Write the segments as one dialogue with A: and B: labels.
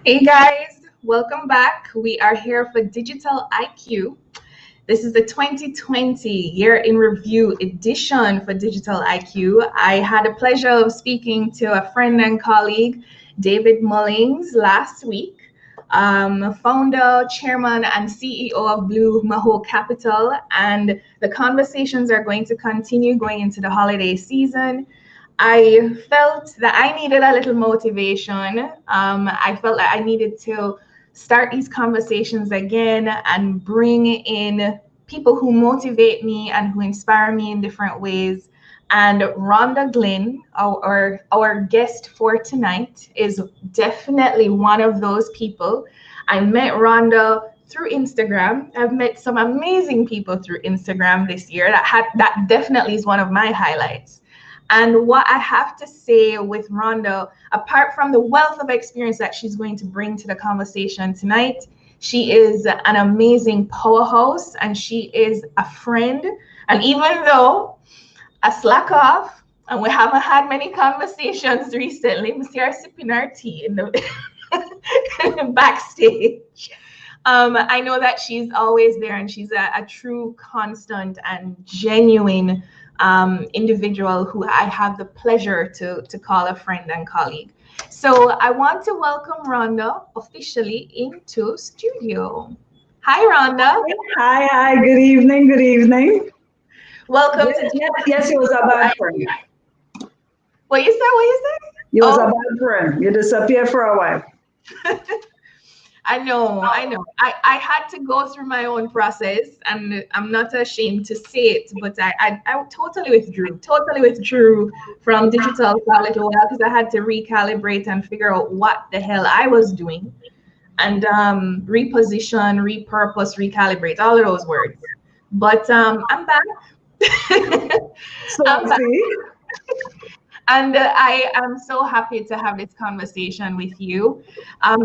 A: Hey guys, welcome back. We are here for Digital IQ. This is the 2020 Year in Review edition for Digital IQ. I had the pleasure of speaking to a friend and colleague, David Mullings, last week, founder, chairman, and CEO of Blue Maho Capital. And the conversations are going to continue going into the holiday season. I felt that I needed a little motivation. I felt like I needed to start these conversations again and bring in people who motivate me and who inspire me in different ways. And Rhonda Glynn, our guest for tonight, is definitely one of those people. I met Rhonda through Instagram. I've met some amazing people through Instagram this year. That definitely is one of my highlights. And what I have to say with Rhonda, apart from the wealth of experience that she's going to bring to the conversation tonight, she is an amazing powerhouse and she is a friend. And even though I slack off and we haven't had many conversations recently, we see her sipping our tea in the backstage. I know that she's always there and she's a true constant and genuine individual who I have the pleasure to call a friend and colleague. So I want to welcome Rhonda officially into studio. Hi, Rhonda.
B: Hi, good evening.
A: Welcome
B: Yes, you was a bad friend.
A: What you say?
B: You was a bad friend. You disappeared for a while.
A: I know. I had to go through my own process, and I'm not ashamed to say it, but I totally withdrew from digital for a little while because I had to recalibrate and figure out what the hell I was doing, and reposition, repurpose, recalibrate, all of those words. But I'm back.
B: So I'm back.
A: And I am so happy to have this conversation with you.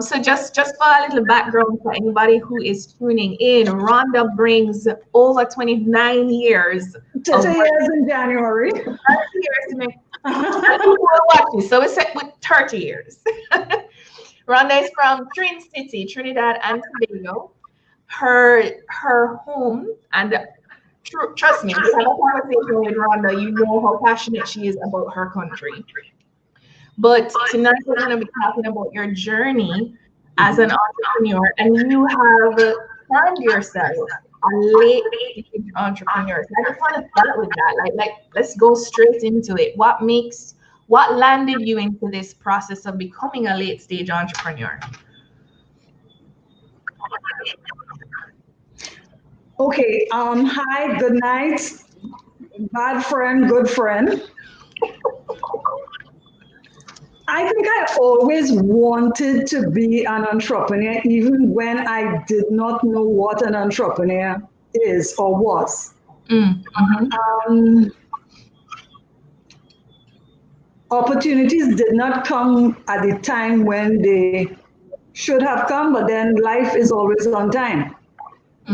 A: So just for a little background for anybody who is tuning in, Rhonda brings over 29 years.
B: 30 years in January.
A: 30 years so we set with 30 years. Rhonda is from Trin City, Trinidad and Tobago. Her home, and trust me, if you have a conversation with Rhonda, you know how passionate she is about her country. But tonight we're going to be talking about your journey as an entrepreneur, and you have found yourself a late stage entrepreneur. So I just want to start with that. Like let's go straight into it. What landed you into this process of becoming a late stage entrepreneur?
B: Okay, hi, good night. Bad friend, good friend. I think I always wanted to be an entrepreneur, even when I did not know what an entrepreneur is or was. Opportunities did not come at the time when they should have come, but then life is always on time.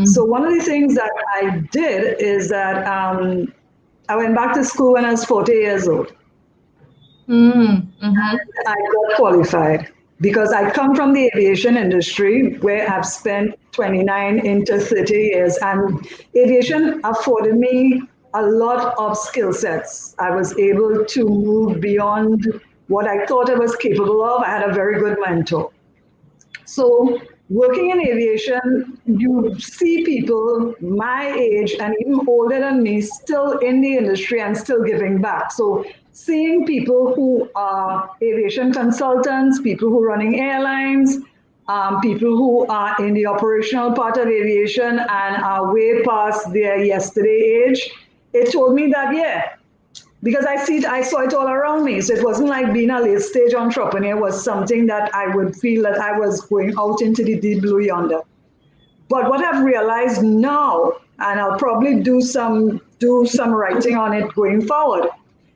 B: So one of the things that I did is that I went back to school when I was 40 years old. I got qualified because I come from the aviation industry where I've spent 29 into 30 years, and aviation afforded me a lot of skill sets. I was able to move beyond what I thought I was capable of. I had a very good mentor. So working in aviation, you see people my age and even older than me still in the industry and still giving back. So seeing people who are aviation consultants, people who are running airlines, people who are in the operational part of aviation and are way past their yesterday age, it told me that, yeah, because I saw it all around me. So it wasn't like being a late stage entrepreneur was something that I would feel that I was going out into the deep blue yonder. But what I've realized now, and I'll probably do some writing on it going forward,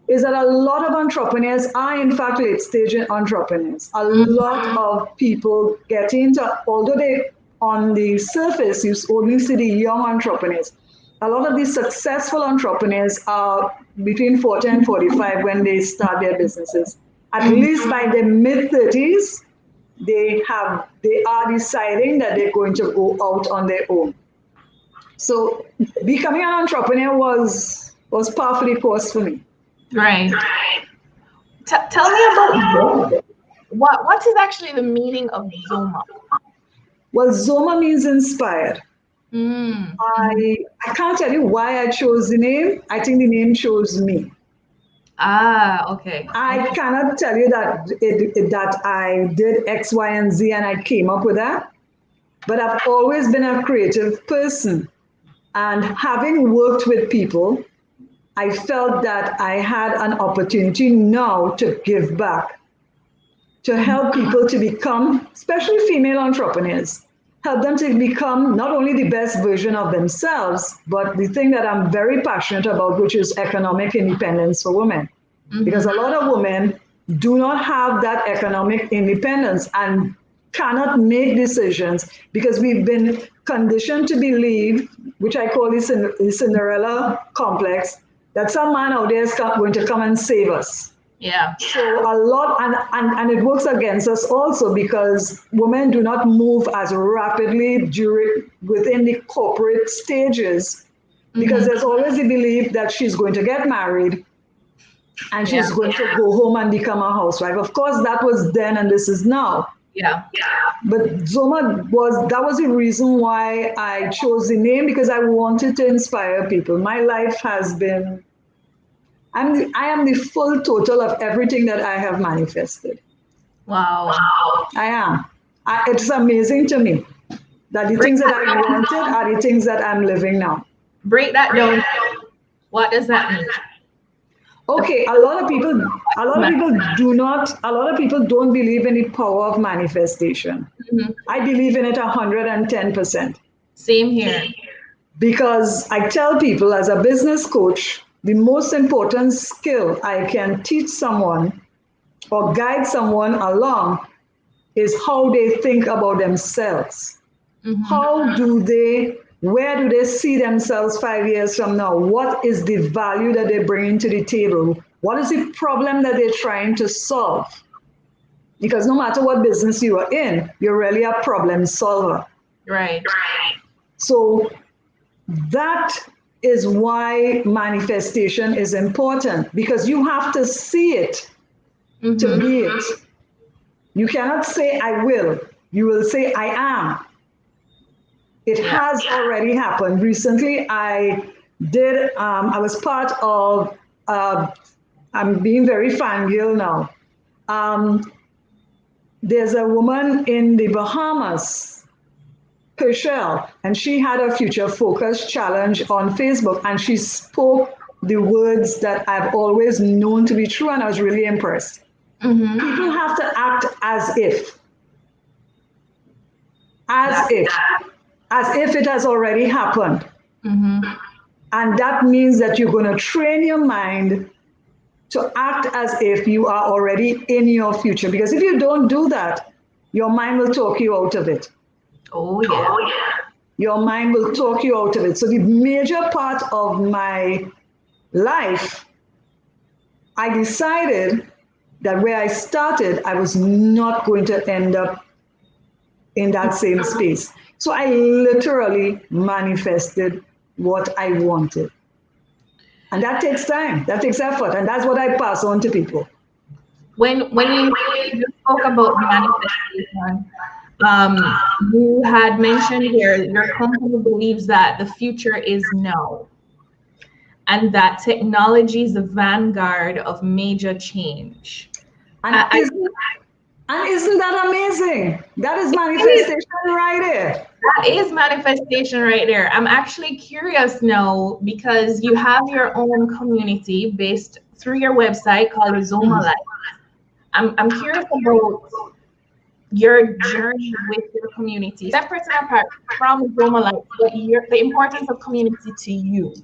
B: is that a lot of entrepreneurs are in fact late stage entrepreneurs. A lot of people get into, although they on the surface you only see the young entrepreneurs. A lot of these successful entrepreneurs are between 40 and 45 when they start their businesses. At least by their mid-30s, they are deciding that they're going to go out on their own. So becoming an entrepreneur was par for the course for me.
A: Right. Tell me about Zoma. What is actually the meaning of Zoma?
B: Well, Zoma means inspired. I can't tell you why I chose the name. I think the name chose me.
A: Okay.
B: I cannot tell you that I did X, Y, and Z and I came up with that. But I've always been a creative person. And having worked with people, I felt that I had an opportunity now to give back, to help people to become, especially female entrepreneurs, help them to become not only the best version of themselves, but the thing that I'm very passionate about, which is economic independence for women. Because a lot of women do not have that economic independence and cannot make decisions because we've been conditioned to believe, which I call the Cinderella complex, that some man out there is going to come and save us.
A: Yeah.
B: So a lot, and it works against us also because women do not move as rapidly within the corporate stages because there's always the belief that she's going to get married and she's going to go home and become a housewife. Of course, that was then and this is now.
A: Yeah.
B: But Zoma was the reason why I chose the name because I wanted to inspire people. My life has been, I am the full total of everything that I have manifested.
A: Wow.
B: I am. It's amazing to me that the things that I wanted are the things that I'm living now.
A: Break that down. What does that mean?
B: Okay, a lot of people don't believe in the power of manifestation. I believe in it 110%.
A: Same here.
B: Because I tell people as a business coach, the most important skill I can teach someone or guide someone along is how they think about themselves. Where do they see themselves 5 years from now? What is the value that they bring to the table? What is the problem that they're trying to solve? Because no matter what business you are in, you're really a problem solver.
A: Right.
B: So that is why manifestation is important because you have to see it to be it. You cannot say, I will. You will say, I am. It has already happened. Recently, I was part of, I'm being very fangirl now. There's a woman in the Bahamas, Herschel, and she had a Future Focus challenge on Facebook, and she spoke the words that I've always known to be true, and I was really impressed. People have to act as if it has already happened. And that means that you're going to train your mind to act as if you are already in your future. Because if you don't do that, your mind will talk you out of it.
A: Oh, yeah.
B: Your mind will talk you out of it. So the major part of my life, I decided that where I started, I was not going to end up in that same space. So I literally manifested what I wanted. And that takes time, that takes effort, and that's what I pass on to people.
A: When you spoke about manifestation, you had mentioned here your company believes that the future is now, and that technology is the vanguard of major change.
B: And isn't that amazing? That is manifestation right there.
A: That is manifestation right there. I'm actually curious now because you have your own community based through your website called Zoma Life. I'm curious about your journey with your community, separate and apart from Zoma Life, but the importance of community to you.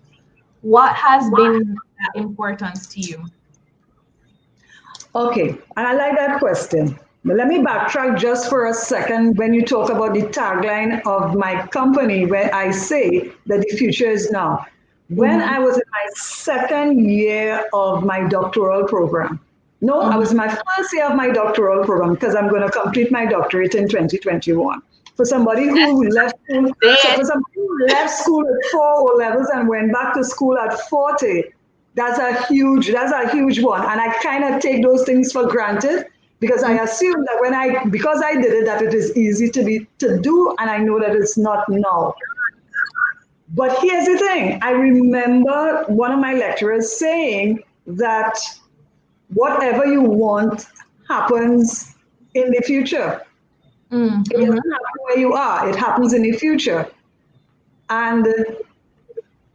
A: What has been that importance to you?
B: Okay, and I like that question. But let me backtrack just for a second when you talk about the tagline of my company, where I say that the future is now. When I was in my second year of my doctoral program, No, I was in my first year of my doctoral program because I'm going to complete my doctorate in 2021. For somebody who left school, so for somebody who left school at 4 levels and went back to school at 40, that's a huge one. And I kind of take those things for granted because I assume that because I did it, that it is easy to do, and I know that it's not now. But here's the thing. I remember one of my lecturers saying that whatever you want happens in the future. It doesn't happen where you are, it happens in the future. And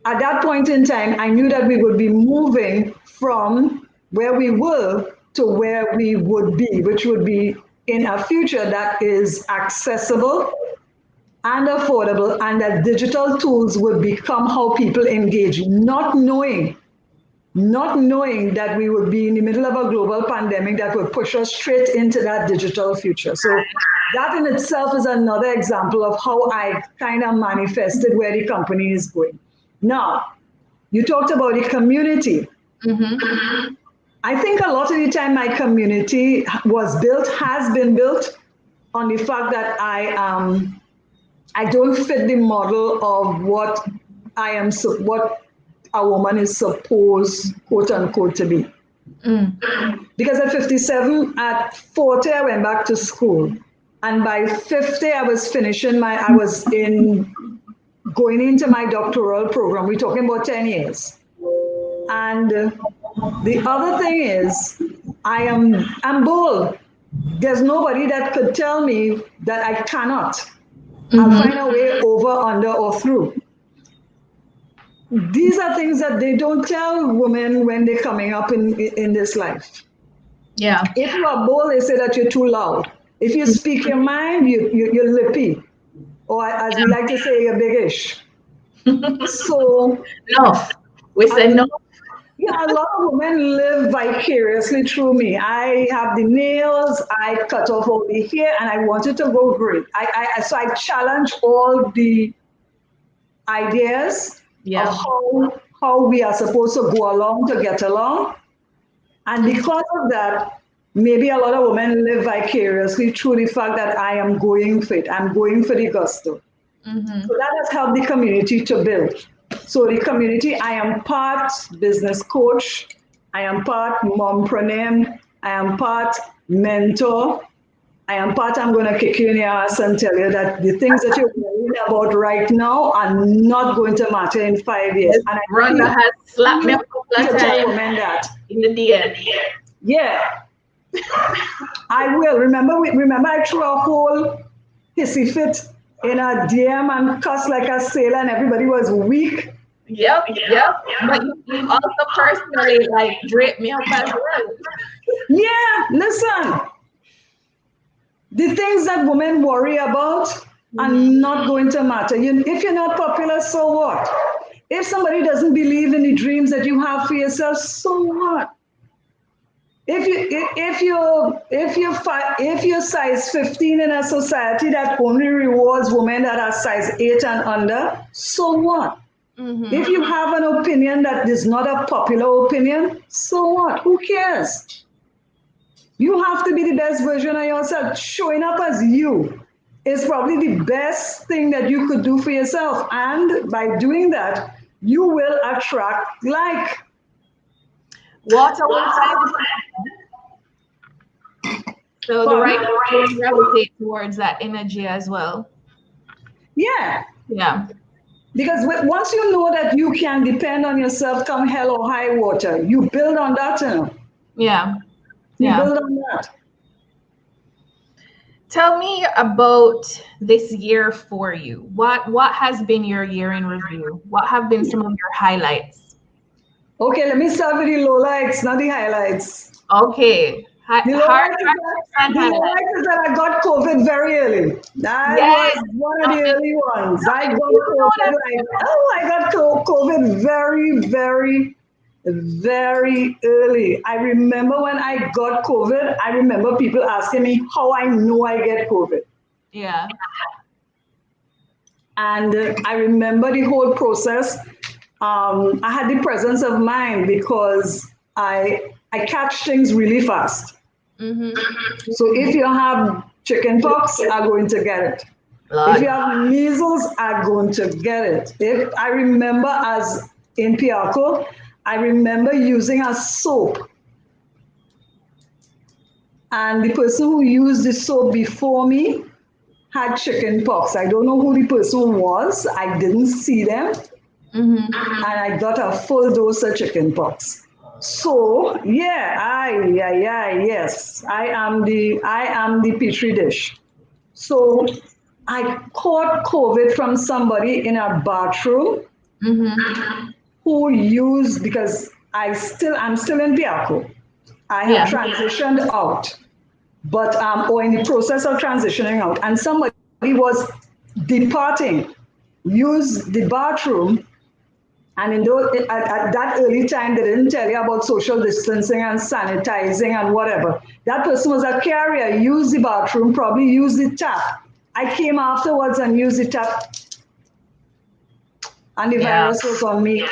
B: at that point in time, I knew that we would be moving from where we were to where we would be, which would be in a future that is accessible and affordable, and that digital tools would become how people engage, not knowing that we would be in the middle of a global pandemic that would push us straight into that digital future. So that in itself is another example of how I kind of manifested where the company is going. Now, you talked about the community. I think a lot of the time my community has been built on the fact that I don't fit the model of what a woman is supposed, quote unquote, to be. Because at 57, at 40, I went back to school. And by 50, I was going into my doctoral program. We're talking about 10 years. And the other thing is, I'm bold. There's nobody that could tell me that I cannot. I'll find a way over, under, or through. These are things that they don't tell women when they're coming up in this life.
A: Yeah.
B: If you are bold, they say that you're too loud. If you speak your mind, you're lippy. Or as we like to say, you're biggish. So
A: enough. We say no.
B: Yeah, a lot of women live vicariously through me. I have the nails, I cut off all the hair, and I wanted to go great. So I challenge all the ideas of how we are supposed to go along to get along. And because of that, maybe a lot of women live vicariously through the fact that I am going for it. I'm going for the gusto. So that has helped the community to build. So the community, I am part business coach, I am part mompreneur, I am part mentor, I am part I'm going to kick you in the ass and tell you that the things that you're worrying about right now are not going to matter in 5 years. And
A: Rhonda has slapped me a couple of times
B: that
A: in the DM.
B: Yeah, I will. Remember I threw a whole hissy fit in a DM and cussed like a sailor and everybody was weak.
A: Yep. But you also personally draped me up as well.
B: Yeah, listen. The things that women worry about are not going to matter. If you're not popular, so what? If somebody doesn't believe in the dreams that you have for yourself, so what? If you're size 15 in a society that only rewards women that are size 8 and under, so what? If you have an opinion that is not a popular opinion, so what? Who cares? You have to be the best version of yourself. Showing up as you is probably the best thing that you could do for yourself. And by doing that, you will attract like.
A: What are we So the right people gravitate towards that energy as well.
B: Yeah.
A: Yeah.
B: Because once you know that you can depend on yourself come hell or high water, you build on that.
A: Yeah.
B: You build on that.
A: Tell me about this year for you. What has been your year in review? What have been some of your highlights?
B: Okay, let me start with the lowlights, not the highlights.
A: Okay.
B: The lowlights is that I got COVID very early. That was one of the early ones. I got COVID very, very, very early. I remember when I got COVID, I remember people asking me how I know I get COVID.
A: Yeah.
B: And I remember the whole process. I had the presence of mind because I I catch things really fast. So if you have chicken pox, I'm going to get it. If you have measles, I'm going to get it. If I remember as in Piarco, I remember using a soap. And the person who used the soap before me had chicken pox. I don't know who the person was. I didn't see them. And I got a full dose of chicken pox. So yes, I am the petri dish. So I caught COVID from somebody in a bathroom who used, because I'm still in Piarco. I have transitioned out, but or in the process of transitioning out, and somebody was departing, used the bathroom. And at that early time, they didn't tell you about social distancing and sanitizing and whatever. That person was a carrier, used the bathroom, probably used the tap. I came afterwards and used the tap. And the virus was on me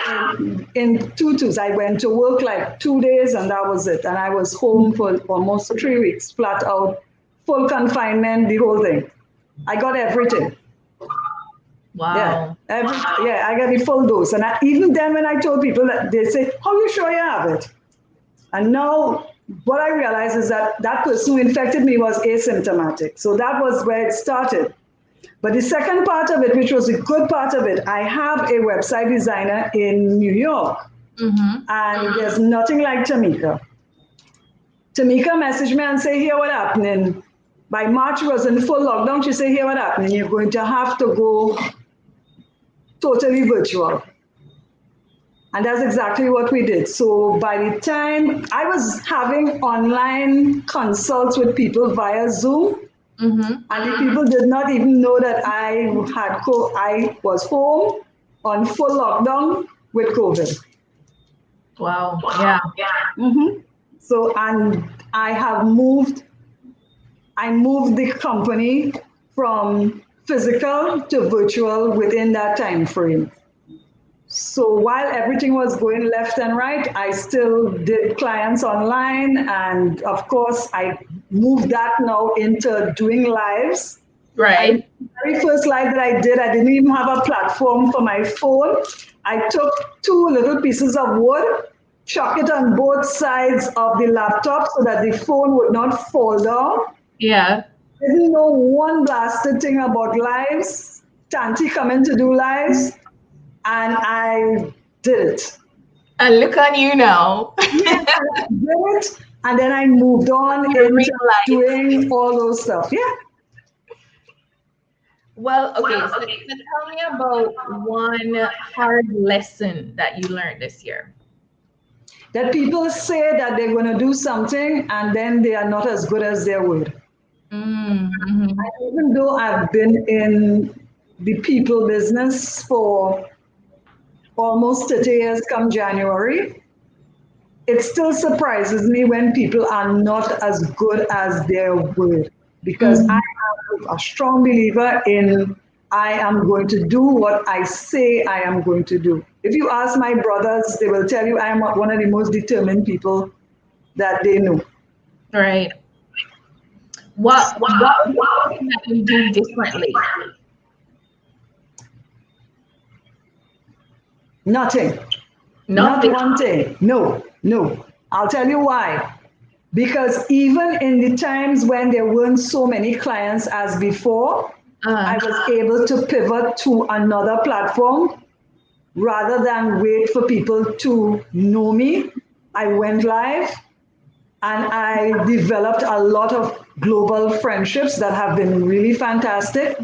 B: in tutus. I went to work like 2 days and that was it. And I was home for almost 3 weeks, flat out, full confinement, the whole thing. I got everything.
A: Wow.
B: Yeah, I got the full dose. And even then when I told people that, they say, how are you sure you have it? And now what I realized is that that person who infected me was asymptomatic. So that was where it started. But the second part of it, which was the good part of it, I have a website designer in New York. And there's nothing like Tamika. Tamika messaged me and say, here what happening. By March, it was in full lockdown. She said, here what happening. You're going to have to go totally virtual. And that's exactly what we did. So by the time I was having online consults with people via Zoom, and the people did not even know that I was home on full lockdown with COVID.
A: Wow. Yeah.
B: So, and I moved the company from physical to virtual within that time frame. So while everything was going left and right, I still did clients online. And of course, I moved that now into doing lives.
A: Right.
B: The very first live that I did, I didn't even have a platform for my phone. I took 2 little pieces of wood, chuck it on both sides of the laptop so that the phone would not fall down.
A: Yeah.
B: Didn't know one blasted thing about lives. Tanti coming to do lives. And I did it.
A: And look on you now.
B: Yeah, I did it. And then I moved on into doing all those stuff. Yeah.
A: Well, okay. So tell me about one hard lesson that you learned this year.
B: That people say that they're going to do something and then they are not as good as their word. Even though I've been in the people business for almost 30 years come January, it still surprises me when people are not as good as their word, because I am a strong believer in I am going to do what I say I am going to do. If you ask my brothers, they will tell you I am one of the most determined people that they know.
A: Right. What that you do differently?
B: Nothing. Not one thing. No. I'll tell you why. Because even in the times when there weren't so many clients as before, I was able to pivot to another platform rather than wait for people to know me. I went live and I developed a lot of global friendships that have been really fantastic.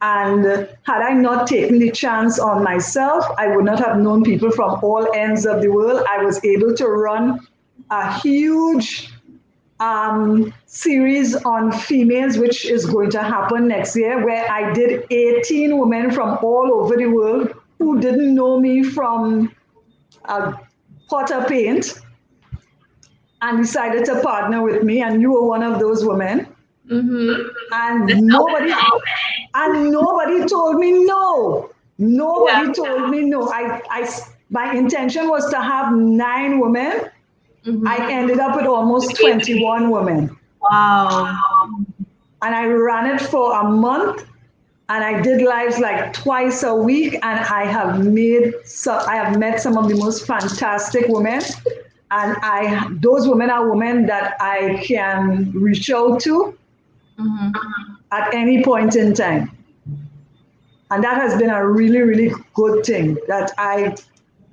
B: And had I not taken the chance on myself, I would not have known people from all ends of the world. I was able to run a huge series on females, which is going to happen next year, where I did 18 women from all over the world who didn't know me from potter paint and decided to partner with me. And you were one of those women. And nobody told me no. Nobody told me no. My intention was to have 9 women, I ended up with almost 21 women.
A: Wow.
B: And I ran it for a month, and I did lives like twice a week, and I have met some of the most fantastic women, and those women are women that I can reach out to at any point in time. And that has been a really, really good thing, that I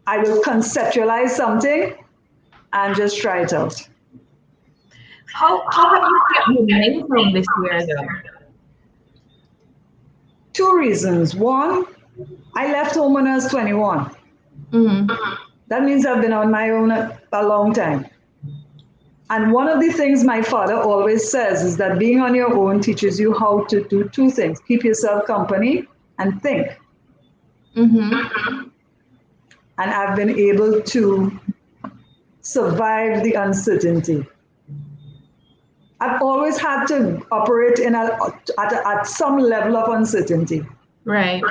B: will conceptualize something and just try it out.
A: How have you kept momentum this year though?
B: Two reasons. One, I left home when I was 21. That means I've been on my own a long time. And one of the things my father always says is that being on your own teaches you how to do two things: keep yourself company and think. And I've been able to survive the uncertainty. I've always had to operate at some level of uncertainty.
A: Right.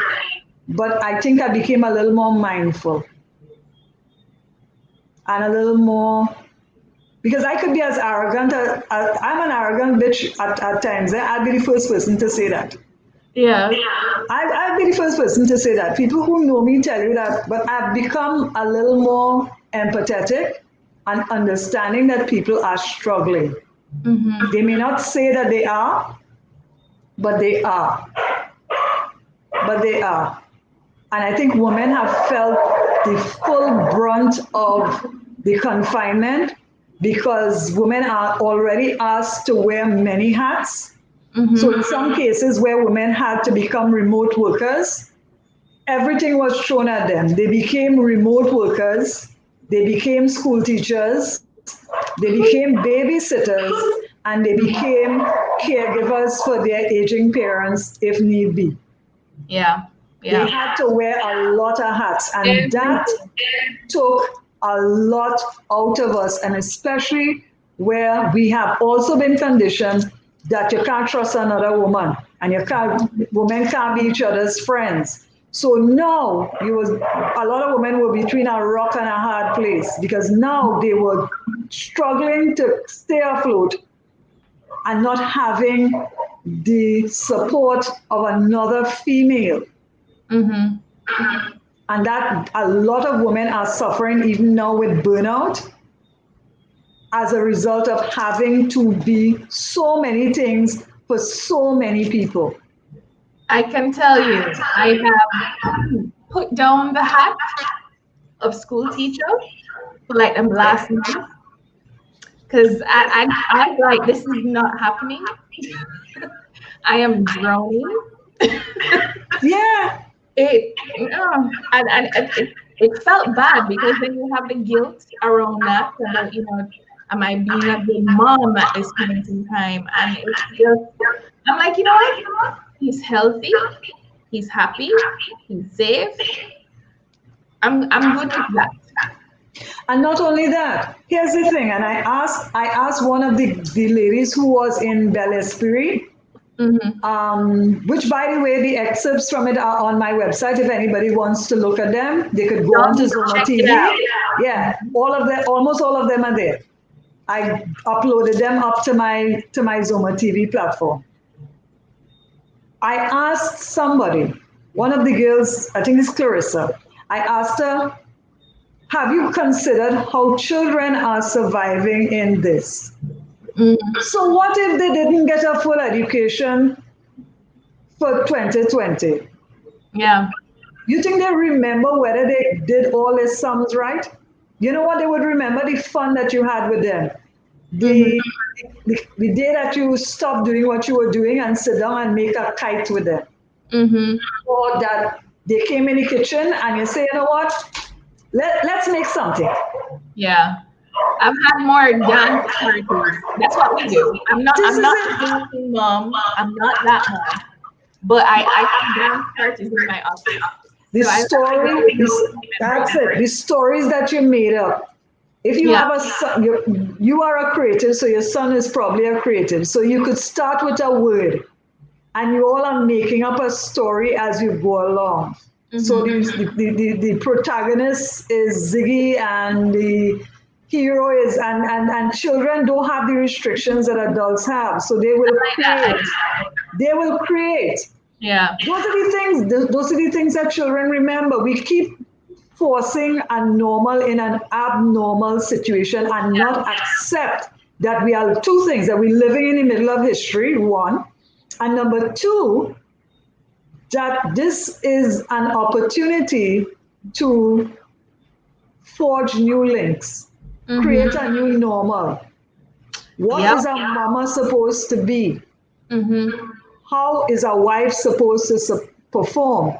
B: But I think I became a little more mindful and a little more, because I could be as arrogant I'm an arrogant bitch at times. I'd be the first person to say that.
A: Yeah.
B: I'd be the first person to say that. People who know me tell you that, but I've become a little more empathetic and understanding that people are struggling. They may not say that they are, but they are. But they are. And I think women have felt the full brunt of the confinement, because women are already asked to wear many hats. So in some cases where women had to become remote workers, everything was thrown at them. They became remote workers, they became school teachers, they became babysitters, and they became caregivers for their aging parents if need be.
A: Yeah.
B: They had to wear a lot of hats, and that took a lot out of us, and especially where we have also been conditioned that you can't trust another woman, and women can't be each other's friends. So now a lot of women were between a rock and a hard place, because now they were struggling to stay afloat and not having the support of another female. And that a lot of women are suffering even now with burnout as a result of having to be so many things for so many people.
A: I can tell you, I have put down the hat of school teacher for like the last month, because I like, this is not happening. I am drowning.
B: Yeah.
A: It felt bad, because then you have the guilt around that, about, am I being a good mom at this point in time? And it's just, I'm like, you know what? He's healthy, he's happy, he's safe. I'm good with that.
B: And not only that, here's the thing, and I asked one of the ladies who was in Bel Esprit, which, by the way, the excerpts from it are on my website. If anybody wants to look at them, they could go on to Zoma TV. Yeah, almost all of them are there. I uploaded them up to my Zoma TV platform. I asked somebody, one of the girls, I think it's Clarissa, I asked her, have you considered how children are surviving in this? So what if they didn't get a full education for 2020?
A: Yeah.
B: You think they remember whether they did all their sums right? You know what they would remember? The fun that you had with them. The day that you stopped doing what you were doing and sit down and make a kite with them. Or that they came in the kitchen and you say, you know what? Let's make something.
A: Yeah. I've had more dance parties. That's what we do. I'm not dancing mom. I'm not that mom. But I have dance parties in my office.
B: That's it. The stories that you made up. If you have a son, you are a creative, so your son is probably a creative. So you could start with a word, and you all are making up a story as you go along. So the protagonist is Ziggy, and hero is, and children don't have the restrictions that adults have, so they will create. They will create.
A: Yeah.
B: Those are the things. Those are the things that children remember. We keep forcing a normal in an abnormal situation and not accept that we are two things, that we're living in the middle of history, one, and number two, that this is an opportunity to forge new links, create a new normal. What is a mama supposed to be? How is a wife supposed to perform?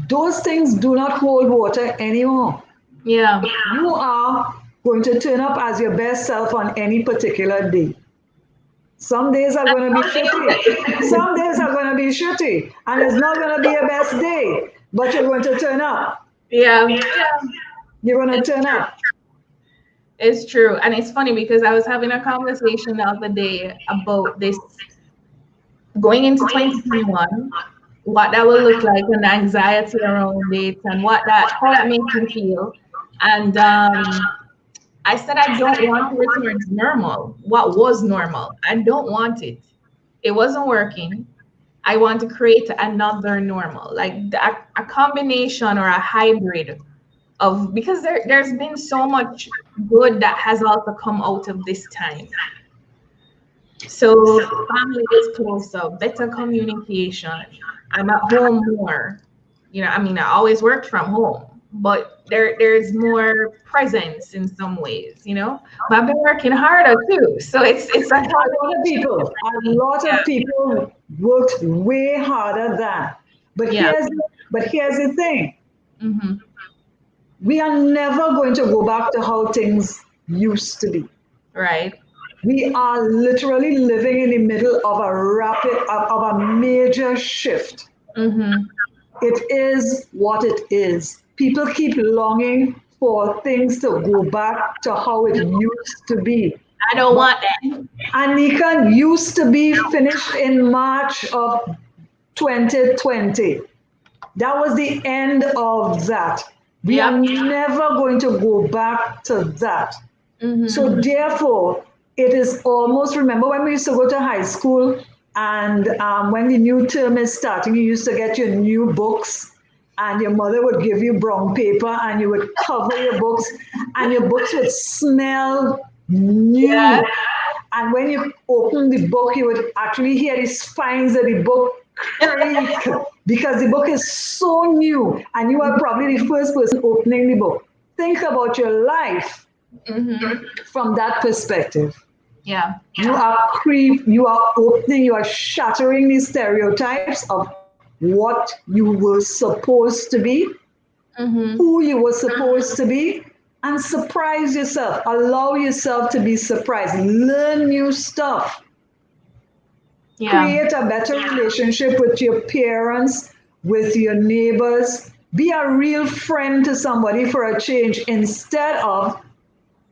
B: Those things do not hold water anymore.
A: Yeah.
B: You are going to turn up as your best self on any particular day. Some days are going to be shitty. Some days are going to be shitty. And it's not going to be your best day. But you're going to turn up.
A: Yeah.
B: You're going to turn up.
A: It's true. And it's funny because I was having a conversation the other day about this going into 2021, what that will look like, and the anxiety around it, and how that makes me feel. And I said I don't want to return to normal. What was normal? I don't want it. It wasn't working. I want to create another normal, like a combination or a hybrid of, because there's been so much good that has also come out of this time. So family is closer, better communication. I'm at home more. I mean, I always worked from home, but there's more presence in some ways, But I've been working harder too. So it's a
B: lot of people worked way harder than. But here's the thing. We are never going to go back to how things used to be.
A: Right.
B: We are literally living in the middle of a major shift. It is what it is. People keep longing for things to go back to how it used to be.
A: I don't want that.
B: Anika used to be finished in March of 2020. That was the end of that. We are never going to go back to that. So therefore, it is almost, remember when we used to go to high school, and when the new term is starting, you used to get your new books, and your mother would give you brown paper, and you would cover your books, and your books would smell new. Yeah. And when you open the book, you would actually hear the spines of the book creak because the book is so new, and you are probably the first person opening the book. Think about your life from that perspective.
A: Yeah.
B: You are opening, you are shattering these stereotypes of what you were supposed to be, who you were supposed to be, and surprise yourself. Allow yourself to be surprised. Learn new stuff. Yeah. Create a better relationship with your parents, with your neighbors. Be a real friend to somebody for a change, instead of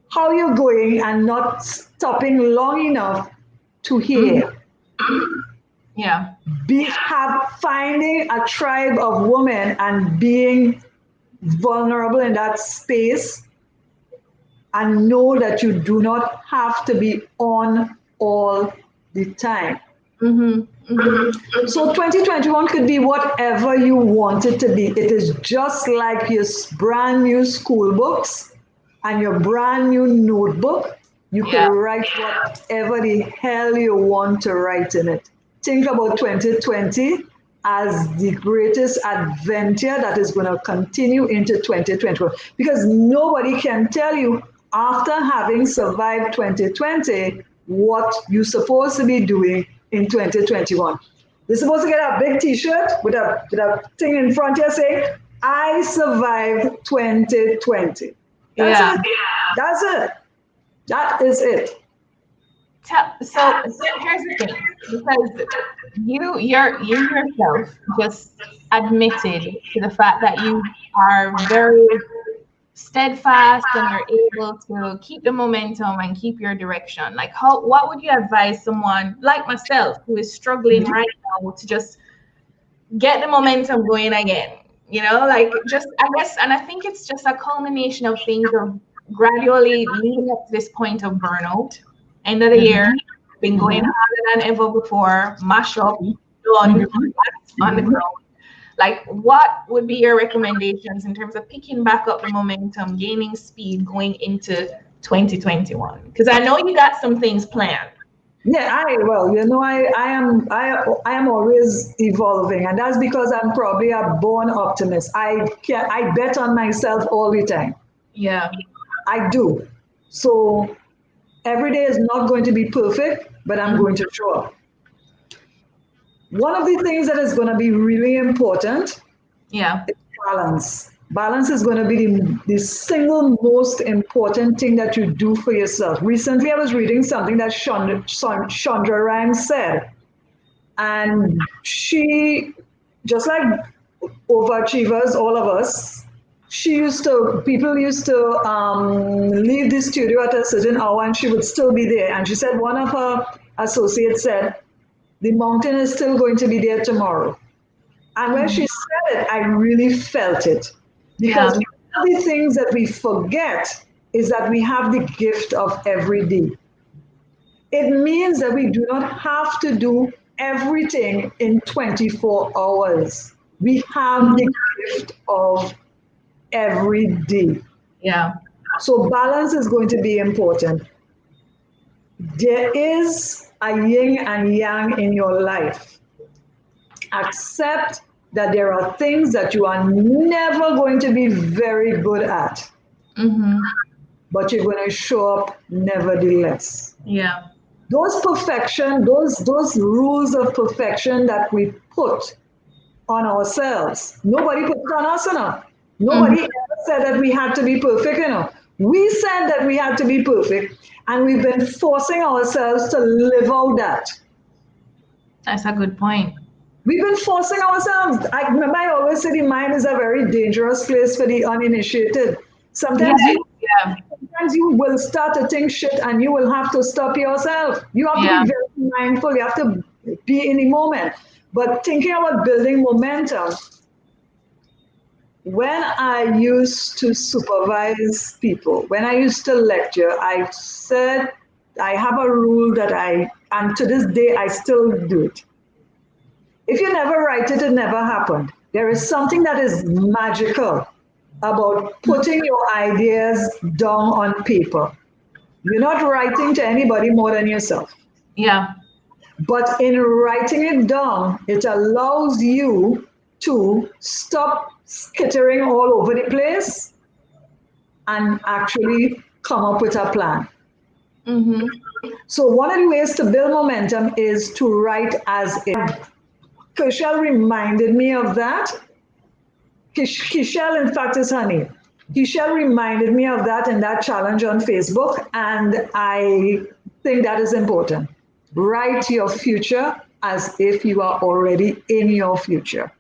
B: how you're going and not stopping long enough to hear.
A: Yeah.
B: Finding a tribe of women and being vulnerable in that space, and know that you do not have to be on all the time. So 2021 could be whatever you want it to be. It is just like your brand new school books and your brand new notebook. You can write whatever the hell you want to write in it. Think about 2020 as the greatest adventure that is going to continue into 2021. Because nobody can tell you, after having survived 2020, what you're supposed to be doing in 2021. You're supposed to get a big t-shirt with a thing in front here saying, I survived 2020. That's it. That's it. That is it.
A: So here's the thing, because you yourself just admitted to the fact that you are very steadfast and you're able to keep the momentum and keep your direction. Like, what would you advise someone like myself who is struggling right now to just get the momentum going again? Like, just, I guess, and I think it's just a culmination of things of gradually leading up to this point of burnout. End of the year, been going harder than ever before, mash up, done, on the ground. Like, what would be your recommendations in terms of picking back up the momentum, gaining speed going into 2021? Because I know you got some things planned.
B: Yeah, I am always evolving, and that's because I'm probably a born optimist. I bet on myself all the time.
A: Yeah.
B: I do. So every day is not going to be perfect, but I'm going to show up. One of the things that is going to be really important is balance. Balance is going to be the single most important thing that you do for yourself. Recently, I was reading something that Chandra Rhimes said, and she, just like overachievers, all of us, people used to leave the studio at a certain hour and she would still be there. And she said one of her associates said, the mountain is still going to be there tomorrow. And when she said it, I really felt it. Because one of the things that we forget is that we have the gift of every day. It means that we do not have to do everything in 24 hours. We have the gift of every day.
A: Yeah.
B: So balance is going to be important. There is a yin and yang in your life. Accept that there are things that you are never going to be very good at, but you're going to show up nevertheless.
A: Yeah.
B: Those rules of perfection that we put on ourselves, nobody put it on us enough. Nobody ever said that we had to be perfect enough. We said that we had to be perfect, and we've been forcing ourselves to live out that.
A: That's a good point.
B: We've been forcing ourselves. I remember I always say the mind is a very dangerous place for the uninitiated. Sometimes you will start to think shit and you will have to stop yourself. You have to be very mindful. You have to be in the moment. But thinking about building momentum, when I used to supervise people, when I used to lecture, I said I have a rule and to this day I still do it. If you never write it, it never happened. There is something that is magical about putting your ideas down on paper. You're not writing to anybody more than yourself.
A: Yeah.
B: But in writing it down, it allows you to stop skittering all over the place and actually come up with a plan. So one of the ways to build momentum is to write as if. Kishel reminded me of that. Kishel, in fact, is her name. Kishel reminded me of that in that challenge on Facebook, and I think that is important. Write your future as if you are already in your future.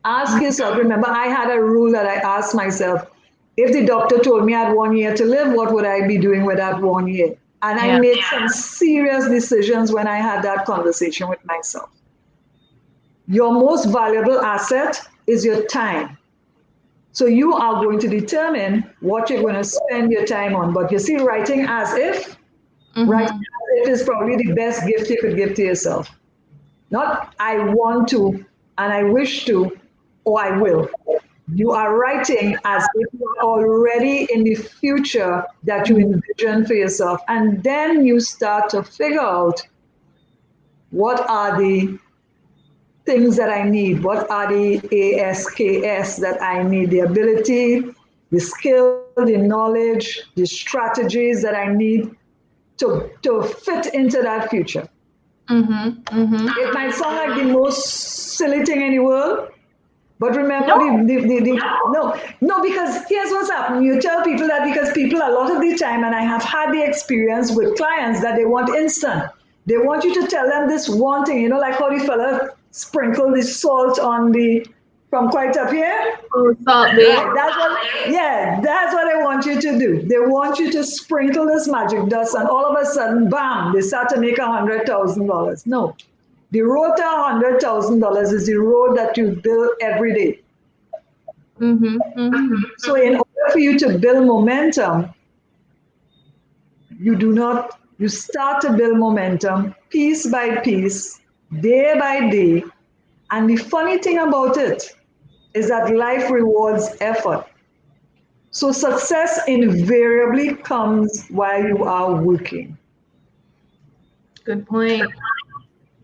B: Ask yourself, remember, I had a rule that I asked myself, if the doctor told me I had 1 year to live, what would I be doing with that 1 year? And I made some serious decisions when I had that conversation with myself. Your most valuable asset is your time. So you are going to determine what you're going to spend your time on. But you see, writing as if, writing as if is probably the best gift you could give to yourself. Not I want to, and I wish to, or I will. You are writing as if you are already in the future that you envision for yourself. And then you start to figure out what are the things that I need, what are the ASKS that I need, the ability, the skill, the knowledge, the strategies that I need to fit into that future. It might sound like the most silly thing in the world, but remember, no, because here's what's happening. You tell people that because people a lot of the time, and I have had the experience with clients that they want instant. They want you to tell them this one thing, like how the fella sprinkled the salt on from quite up here.
A: Oh, salt bay.
B: That's what they want you to do. They want you to sprinkle this magic dust, and all of a sudden, bam, they start to make $100,000. No. The road to $100,000 is the road that you build every day. So in order for you to build momentum, you start to build momentum piece by piece, day by day. And the funny thing about it is that life rewards effort. So success invariably comes while you are working.
A: Good point.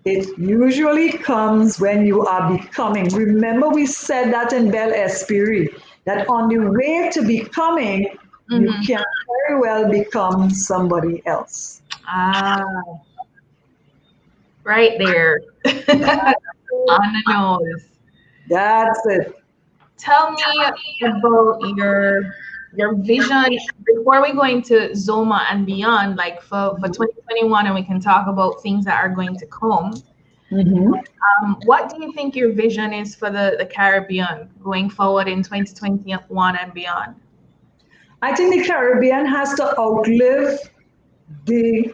B: It usually comes when you are becoming. Remember, we said that in Bel Esprit, that on the way to becoming, you can very well become somebody else.
A: Ah, right there. On the nose.
B: That's it.
A: Tell me about your vision before we go into Zoma and beyond, like for 2021, and we can talk about things that are going to come. What do you think your vision is for the Caribbean going forward in 2021 and beyond?
B: I think the Caribbean has to outlive the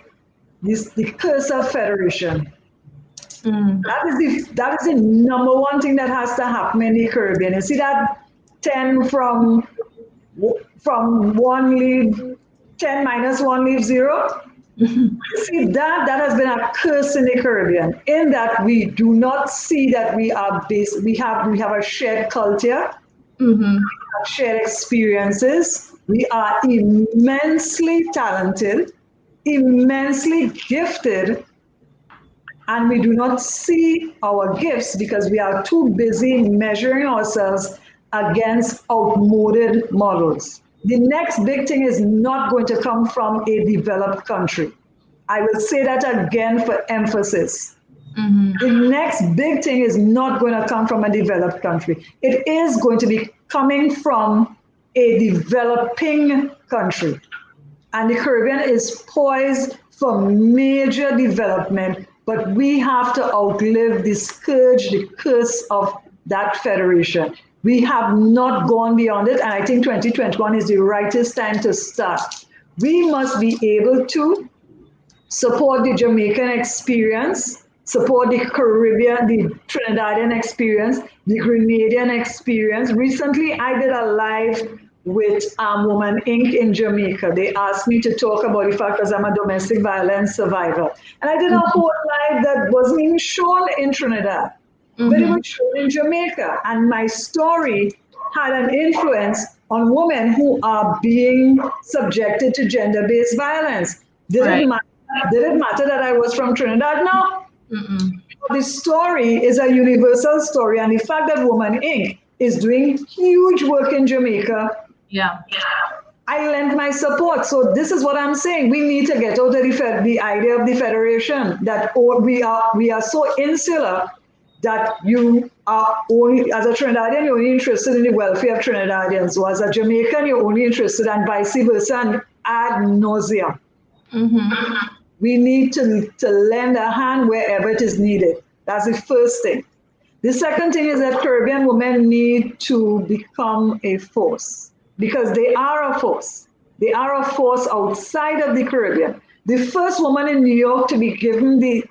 B: the curse of federation. That is the number one thing that has to happen in the Caribbean. You see that 10 from one leave, 10 minus one leave 0? See that has been a curse in the Caribbean, in that we do not see that we are based, we have a shared culture, shared experiences. We are immensely talented, immensely gifted, and we do not see our gifts because we are too busy measuring ourselves against outmoded models. The next big thing is not going to come from a developed country. I will say that again for emphasis. The next big thing is not going to come from a developed country. It is going to be coming from a developing country. And the Caribbean is poised for major development, but we have to outlive the scourge, the curse of that federation. We have not gone beyond it, and I think 2021 is the rightest time to start. We must be able to support the Jamaican experience, support the Caribbean, the Trinidadian experience, the Grenadian experience. Recently, I did a live with Woman Inc. in Jamaica. They asked me to talk about the fact that I'm a domestic violence survivor. And I did a whole live that wasn't even shown in Trinidad, but it was shown in Jamaica. And my story had an influence on women who are being subjected to gender-based violence. Did it matter that I was from Trinidad? No. The story is a universal story, and the fact that Woman Inc. is doing huge work in Jamaica, I lent my support. So this is what I'm saying. We need to get out of the idea of the federation, that we are so insular that you are only, as a Trinidadian, you're only interested in the welfare of Trinidadians. So as a Jamaican, you're only interested, and vice versa, and ad nauseam. We need to lend a hand wherever it is needed. That's the first thing. The second thing is that Caribbean women need to become a force, because they are a force. They are a force outside of the Caribbean. The first woman in New York to be given the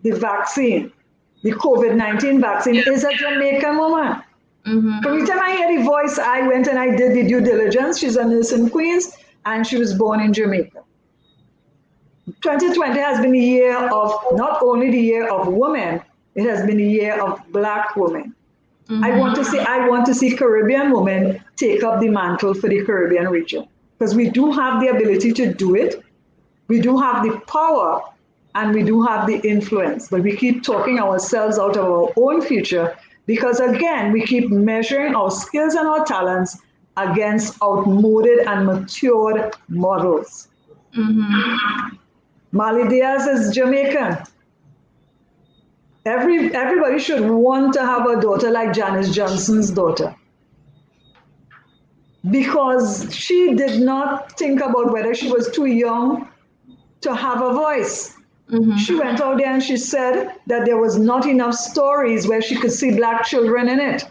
B: vaccine, the COVID-19 vaccine, is a Jamaican woman. Every time I hear the voice, I went and I did the due diligence. She's a nurse in Queens, and she was born in Jamaica. 2020 has been a year of, not only the year of women, it has been a year of Black women. I want to see Caribbean women take up the mantle for the Caribbean region, because we do have the ability to do it. We do have the power, and we do have the influence, but we keep talking ourselves out of our own future, because again, we keep measuring our skills and our talents against outmoded and matured models. Mali Diaz is Jamaican. Everybody should want to have a daughter like Janice Johnson's daughter, because she did not think about whether she was too young to have a voice. She went out there and she said that there was not enough stories where she could see Black children in it.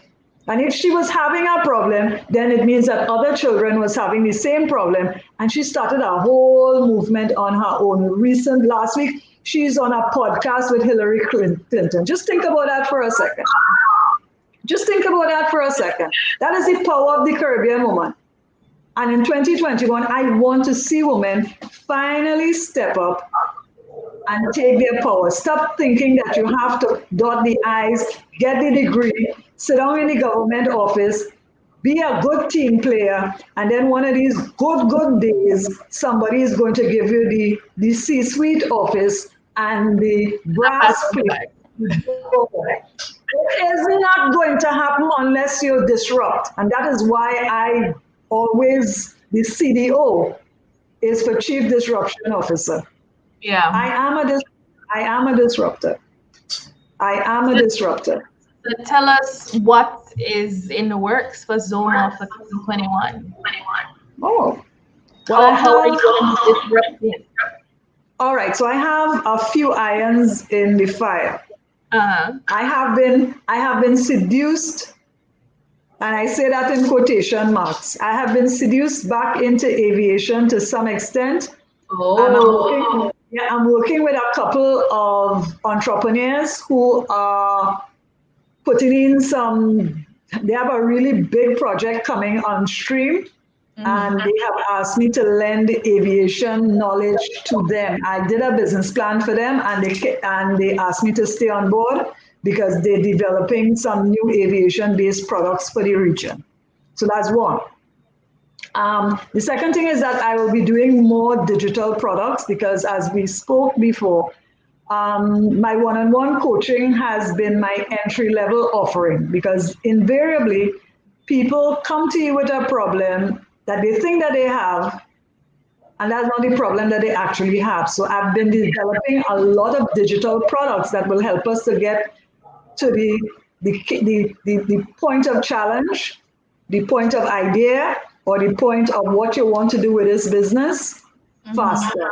B: And if she was having a problem, then it means that other children was having the same problem. And she started a whole movement on her own. Last week, she's on a podcast with Hillary Clinton. Just think about that for a second. Just think about that for a second. That is the power of the Caribbean woman. And in 2021, I want to see women finally step up and take their power. Stop thinking that you have to dot the I's, get the degree, sit down in the government office, be a good team player, and then one of these good days, somebody is going to give you the C-suite office and the brass plate. It is not going to happen unless you disrupt. And that is why I always, the CDO is for Chief Disruption Officer.
A: Yeah.
B: I am a disruptor. I am a disruptor.
A: So tell us what is in the works for Zoma for 2021.
B: Oh.
A: Well, how are you going to disrupt it?
B: All right, so I have a few irons in the fire. I have been seduced, and I say that in quotation marks. I have been seduced back into aviation to some extent.
A: Oh.
B: I'm working with a couple of entrepreneurs who are putting in they have a really big project coming on stream. And they have asked me to lend aviation knowledge to them. I did a business plan for them, and they asked me to stay on board because they're developing some new aviation-based products for the region. So that's one. The second thing is that I will be doing more digital products because, as we spoke before, my one-on-one coaching has been my entry-level offering because invariably people come to you with a problem that they think that they have, and that's not the problem that they actually have. So I've been developing a lot of digital products that will help us to get to the point of challenge, the point of idea, or the point of what you want to do with this business faster.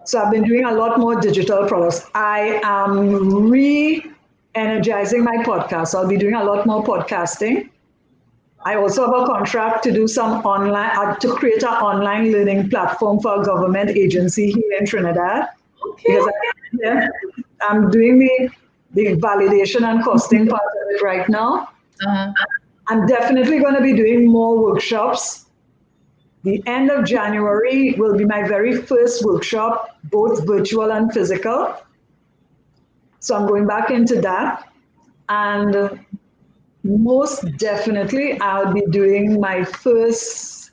B: So I've been doing a lot more digital products. I am re-energizing my podcast. I'll be doing a lot more podcasting. I also have a contract to do some to create an online learning platform for a government agency here in Trinidad.
A: Okay.
B: Because I'm doing the validation and costing part of it right now. I'm definitely going to be doing more workshops. The end of January will be my very first workshop, both virtual and physical. So I'm going back into that. And most definitely, I'll be doing my first,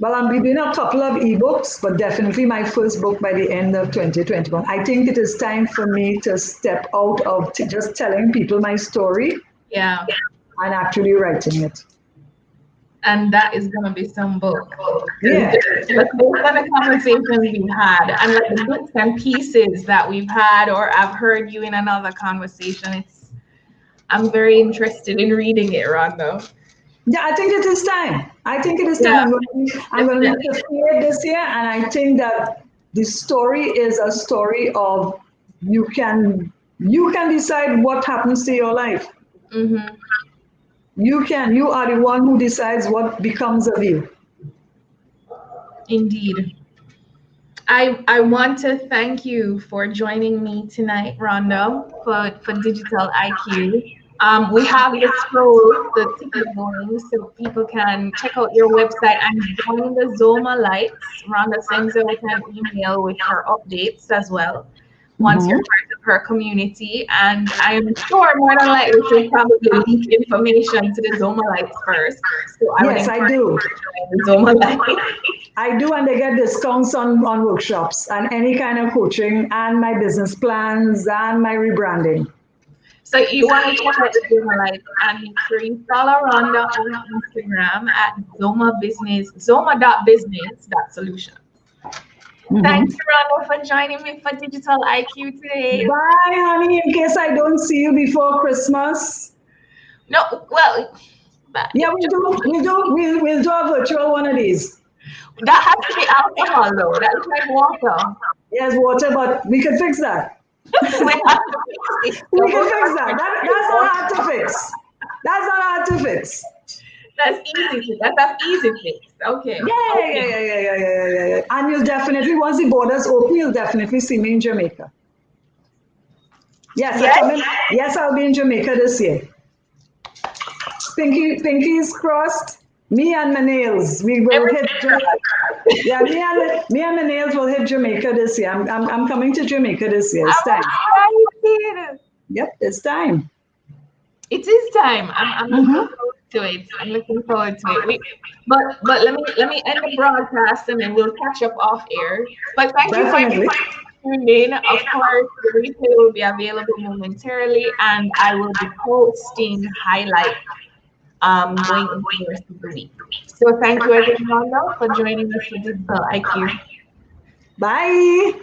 B: I'll be doing a couple of ebooks, but definitely my first book by the end of 2021. I think it is time for me to step out of just telling people my story and actually writing it.
A: And that is going to be some book.
B: Yeah.
A: Based on the conversations we've had and like the bits and pieces that we've had, or I've heard you in another conversation, I'm very interested in reading it, Rhonda.
B: Yeah, I think it is time. I'm going to make a this year, and I think that the story is a story of you can decide what happens to your life. You are the one who decides what becomes of you.
A: Indeed. I want to thank you for joining me tonight, Rhonda, for Digital IQ. We have the scroll, the ticket going, so people can check out your website and join the Zoma Lights. Rhonda sends out an email with her updates as well, once you're part of her community. And I am sure more than likely she'll probably leak information to the Zoma Lights first. So
B: Yes, I do.
A: The Zoma Lights.
B: I do, and they get discounts on workshops and any kind of coaching and my business plans and my rebranding.
A: So you want to check out the Zoma Lights and make sure you follow Rhonda on Instagram at zoma.business.solution. Thank you, Rhonda, for joining me for Digital IQ today.
B: Bye, honey, in case I don't see you before Christmas.
A: No, well,
B: yeah, we'll do a virtual one of these.
A: That has to be alcohol, though. That's like water.
B: Yes, water, but we can fix that. We can fix that. That's not hard to fix. That's not hard to fix.
A: That's easy. That's easy fix. Okay.
B: Yeah. And you'll definitely, once the borders open, you'll definitely see me in Jamaica. Yes,
A: Yes?
B: yes, I'll be in Jamaica this year. Pinkies crossed. Me and my nails, we will hit. Yeah, me and my nails will hit Jamaica this year. I'm coming to Jamaica this year. It's time.
A: I'm excited.
B: Yep, it's time.
A: It is time. I'm looking forward to it. I'm looking forward to it. But let me end the broadcast and then we'll catch up off air. But thank you for
B: Definitely.
A: tuning in. Of course, the replay will be available momentarily, and I will be posting highlights going into the rest of the week. So thank you again, Rhonda, for joining us for Digital IQ.
B: Bye.